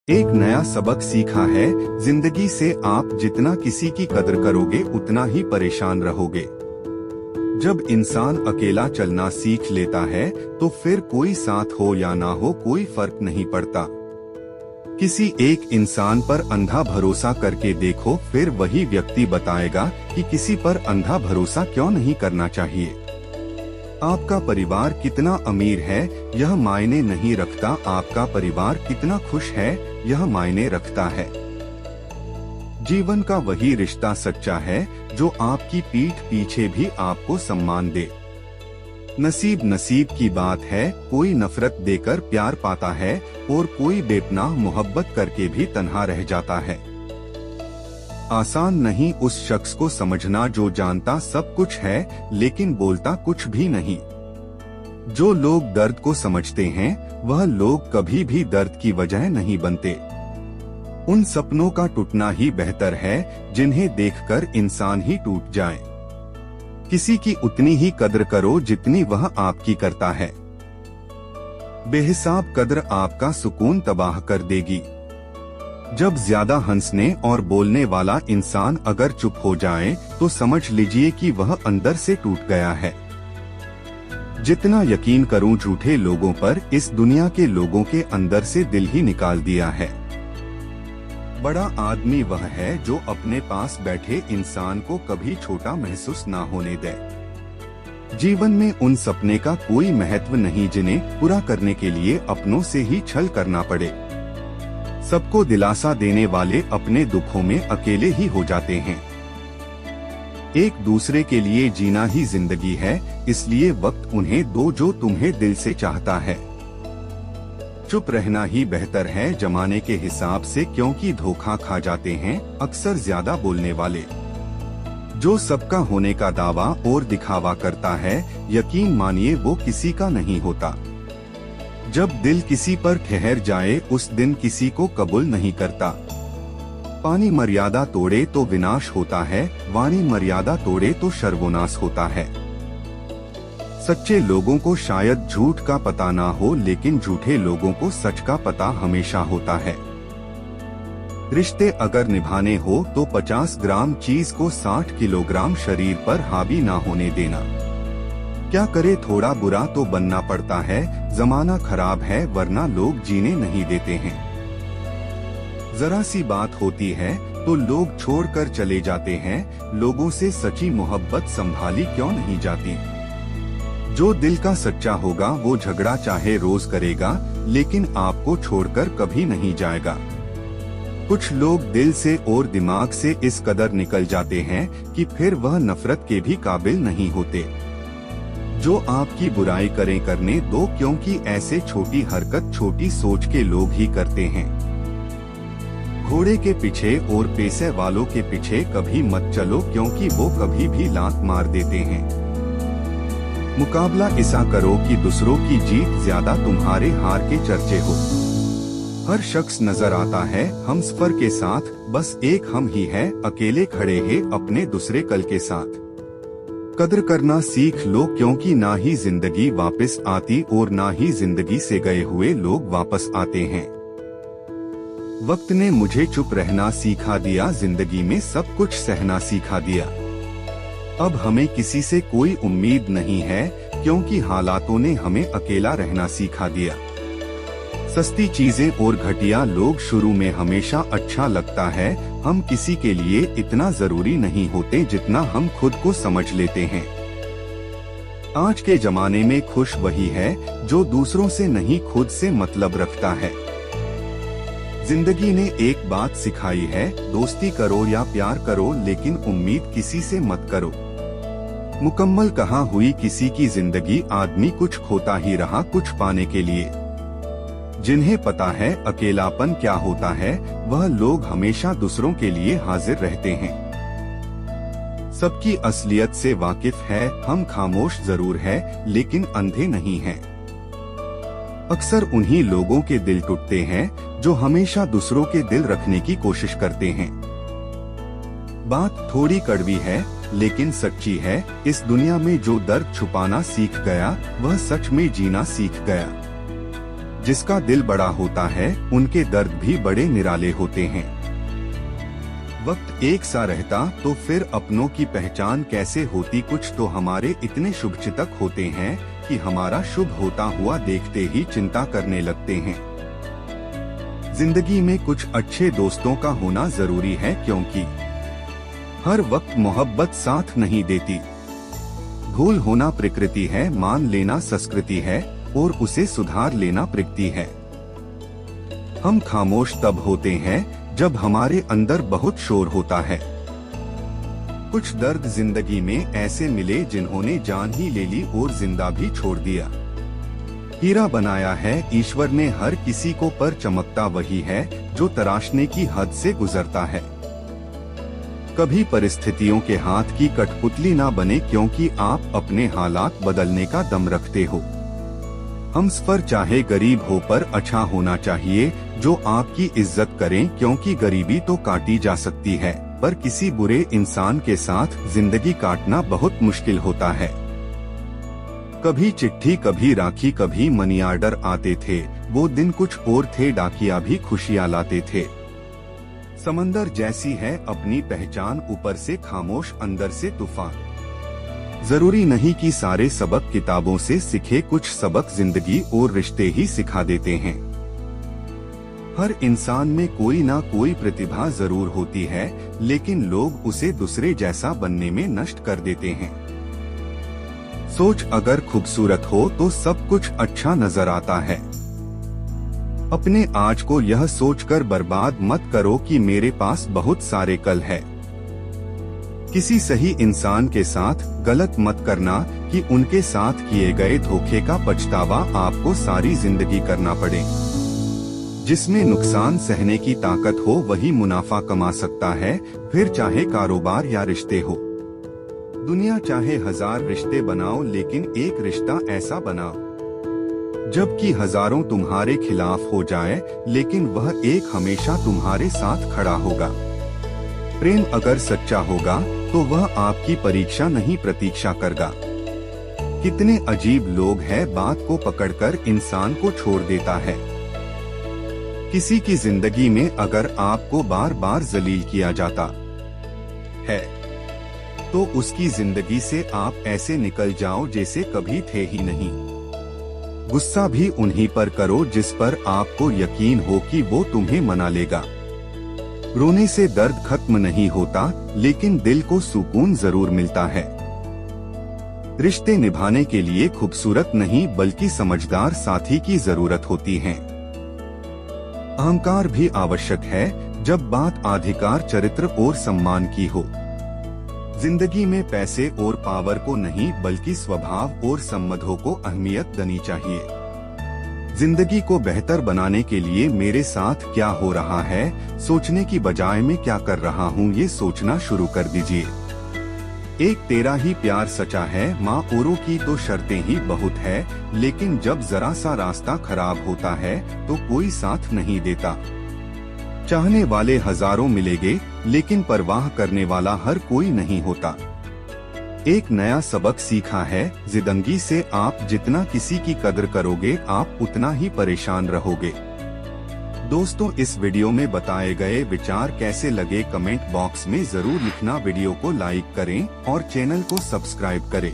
एक नया सबक सीखा है। जिंदगी से आप जितना किसी की कदर करोगे उतना ही परेशान रहोगे। जब इंसान अकेला चलना सीख लेता है तो फिर कोई साथ हो या ना हो कोई फर्क नहीं पड़ता। किसी एक इंसान पर अंधा भरोसा करके देखो, फिर वही व्यक्ति बताएगा कि किसी पर अंधा भरोसा क्यों नहीं करना चाहिए। आपका परिवार कितना अमीर है यह मायने नहीं रखता, आपका परिवार कितना खुश है यह मायने रखता है। जीवन का वही रिश्ता सच्चा है जो आपकी पीठ पीछे भी आपको सम्मान दे। नसीब नसीब की बात है, कोई नफरत देकर प्यार पाता है और कोई बेपनाह मोहब्बत करके भी तन्हा रह जाता है। आसान नहीं उस शख्स को समझना जो जानता सब कुछ है लेकिन बोलता कुछ भी नहीं। जो लोग दर्द को समझते हैं वह लोग कभी भी दर्द की वजह नहीं बनते। उन सपनों का टूटना ही बेहतर है जिन्हें देखकर इंसान ही टूट जाए। किसी की उतनी ही कद्र करो जितनी वह आपकी करता है। बेहिसाब कद्र आपका सुकून तबाह कर देगी। जब ज्यादा हंसने और बोलने वाला इंसान अगर चुप हो जाए तो समझ लीजिए कि वह अंदर से टूट गया है। जितना यकीन करूं झूठे लोगों पर, इस दुनिया के लोगों के अंदर से दिल ही निकाल दिया है। बड़ा आदमी वह है जो अपने पास बैठे इंसान को कभी छोटा महसूस ना होने दे। जीवन में उन सपने का कोई महत्व नहीं जिन्हें पूरा करने के लिए अपनों से ही छल करना पड़े। सबको दिलासा देने वाले अपने दुखों में अकेले ही हो जाते हैं। एक दूसरे के लिए जीना ही जिंदगी है, इसलिए वक्त उन्हें दो जो तुम्हें दिल से चाहता है। चुप रहना ही बेहतर है जमाने के हिसाब से, क्योंकि धोखा खा जाते हैं अक्सर ज्यादा बोलने वाले। जो सबका होने का दावा और दिखावा करता है, यकीन मानिए वो किसी का नहीं होता। जब दिल किसी पर ठहर जाए उस दिन किसी को कबूल नहीं करता। पानी मर्यादा तोड़े तो विनाश होता है, वाणी मर्यादा तोड़े तो सर्वनाश होता है। सच्चे लोगों को शायद झूठ का पता ना हो, लेकिन झूठे लोगों को सच का पता हमेशा होता है। रिश्ते अगर निभाने हो तो 50 ग्राम चीज को 60 किलोग्राम शरीर पर हावी ना होने देना। क्या करे थोड़ा बुरा तो बनना पड़ता है, जमाना खराब है वरना लोग जीने नहीं देते हैं। जरा सी बात होती है तो लोग छोड़कर चले जाते हैं, लोगों से सच्ची मोहब्बत संभाली क्यों नहीं जाती। जो दिल का सच्चा होगा वो झगड़ा चाहे रोज करेगा, लेकिन आपको छोड़कर कभी नहीं जाएगा। कुछ लोग दिल से और दिमाग से इस कदर निकल जाते हैं कि फिर वह नफरत के भी काबिल नहीं होते। जो आपकी बुराई करें करने दो, क्योंकि ऐसे छोटी हरकत छोटी सोच के लोग ही करते हैं। घोड़े के पीछे और पैसे वालों के पीछे कभी मत चलो, क्योंकि वो कभी भी लात मार देते हैं। मुकाबला ऐसा करो कि दूसरों की जीत ज्यादा तुम्हारे हार के चर्चे हो। हर शख्स नजर आता है हम सफर के साथ, बस एक हम ही है अकेले खड़े हैं अपने दूसरे कल के साथ। कद्र करना सीख लो, क्योंकि ना ही जिंदगी वापस आती और ना ही जिंदगी से गए हुए लोग वापस आते हैं। वक्त ने मुझे चुप रहना सिखा दिया, जिंदगी में सब कुछ सहना सिखा दिया। अब हमें किसी से कोई उम्मीद नहीं है, क्योंकि हालातों ने हमें अकेला रहना सिखा दिया। सस्ती चीजें और घटिया लोग शुरू में हमेशा अच्छा लगता है, हम किसी के लिए इतना जरूरी नहीं होते जितना हम खुद को समझ लेते हैं। आज के जमाने में खुश वही है जो दूसरों से नहीं खुद से मतलब रखता है। जिंदगी ने एक बात सिखाई है, दोस्ती करो या प्यार करो लेकिन उम्मीद किसी से मत करो। मुकम्मल कहाँ हुई किसी की जिंदगी, आदमी कुछ खोता ही रहा कुछ पाने के लिए। जिन्हें पता है अकेलापन क्या होता है, वह लोग हमेशा दूसरों के लिए हाजिर रहते हैं। सबकी असलियत से वाकिफ है, हम खामोश जरूर है लेकिन अंधे नहीं हैं। अक्सर उन्हीं लोगों के दिल टूटते हैं जो हमेशा दूसरों के दिल रखने की कोशिश करते हैं। बात थोड़ी कड़वी है लेकिन सच्ची है, इस दुनिया में जो दर्द छुपाना सीख गया वह सच में जीना सीख गया। जिसका दिल बड़ा होता है उनके दर्द भी बड़े निराले होते हैं। वक्त एक सा रहता तो फिर अपनों की पहचान कैसे होती। कुछ तो हमारे इतने शुभचिंतक होते हैं कि हमारा शुभ होता हुआ देखते ही चिंता करने लगते हैं। जिंदगी में कुछ अच्छे दोस्तों का होना जरूरी है, क्योंकि हर वक्त मोहब्बत साथ नहीं देती। भूल होना प्रकृति है, मान लेना संस्कृति है और उसे सुधार लेना प्रगति है। हम खामोश तब होते हैं जब हमारे अंदर बहुत शोर होता है। कुछ दर्द जिंदगी में ऐसे मिले जिन्होंने जान ही ले ली और जिंदा भी छोड़ दिया। हीरा बनाया है ईश्वर ने हर किसी को, पर चमकता वही है जो तराशने की हद से गुजरता है। कभी परिस्थितियों के हाथ की कठपुतली ना बने, क्योंकि आप अपने हालात बदलने का दम रखते हो। हम सफर चाहे गरीब हो पर अच्छा होना चाहिए, जो आपकी इज्जत करें, क्योंकि गरीबी तो काटी जा सकती है पर किसी बुरे इंसान के साथ जिंदगी काटना बहुत मुश्किल होता है। कभी चिट्ठी, कभी राखी, कभी मनी ऑर्डर आते थे, वो दिन कुछ और थे, डाकिया भी खुशियाँ लाते थे। समंदर जैसी है अपनी पहचान, ऊपर से खामोश अंदर से तूफान। जरूरी नहीं कि सारे सबक किताबों से सीखे, कुछ सबक जिंदगी और रिश्ते ही सिखा देते हैं। हर इंसान में कोई ना कोई प्रतिभा जरूर होती है, लेकिन लोग उसे दूसरे जैसा बनने में नष्ट कर देते हैं। सोच अगर खूबसूरत हो तो सब कुछ अच्छा नजर आता है। अपने आज को यह सोचकर बर्बाद मत करो कि मेरे पास बहुत सारे कल है। किसी सही इंसान के साथ गलत मत करना कि उनके साथ किए गए धोखे का पछतावा आपको सारी जिंदगी करना पड़े। जिसमें नुकसान सहने की ताकत हो वही मुनाफा कमा सकता है, फिर चाहे कारोबार या रिश्ते हो। दुनिया चाहे 1000 रिश्ते बनाओ, लेकिन एक रिश्ता ऐसा बनाओ जबकि हजारों तुम्हारे खिलाफ हो जाए, लेकिन वह एक हमेशा तुम्हारे साथ खड़ा होगा। प्रेम अगर सच्चा होगा तो वह आपकी परीक्षा नहीं प्रतीक्षा करेगा। कितने अजीब लोग हैं, बात को पकड़कर इंसान को छोड़ देता है। किसी की जिंदगी में अगर आपको बार बार जलील किया जाता है तो उसकी जिंदगी से आप ऐसे निकल जाओ जैसे कभी थे ही नहीं। गुस्सा भी उन्हीं पर करो जिस पर आपको यकीन हो कि वो तुम्हें मना लेगा। रोने से दर्द खत्म नहीं होता, लेकिन दिल को सुकून जरूर मिलता है। रिश्ते निभाने के लिए खूबसूरत नहीं बल्कि समझदार साथी की जरूरत होती है। अहंकार भी आवश्यक है जब बात अधिकार, चरित्र और सम्मान की हो। जिंदगी में पैसे और पावर को नहीं बल्कि स्वभाव और संबंधों को अहमियत देनी चाहिए। जिंदगी को बेहतर बनाने के लिए मेरे साथ क्या हो रहा है सोचने की बजाय मैं क्या कर रहा हूँ ये सोचना शुरू कर दीजिए। एक तेरा ही प्यार सच्चा है, माँ औरों की तो शर्तें ही बहुत है, लेकिन जब जरा सा रास्ता खराब होता है तो कोई साथ नहीं देता। चाहने वाले हजारों मिलेंगे, लेकिन परवाह करने वाला हर कोई नहीं होता। एक नया सबक सीखा है, जिंदगी से आप जितना किसी की कदर करोगे आप उतना ही परेशान रहोगे। दोस्तों, इस वीडियो में बताए गए विचार कैसे लगे कमेंट बॉक्स में जरूर लिखना। वीडियो को लाइक करें और चैनल को सब्सक्राइब करें।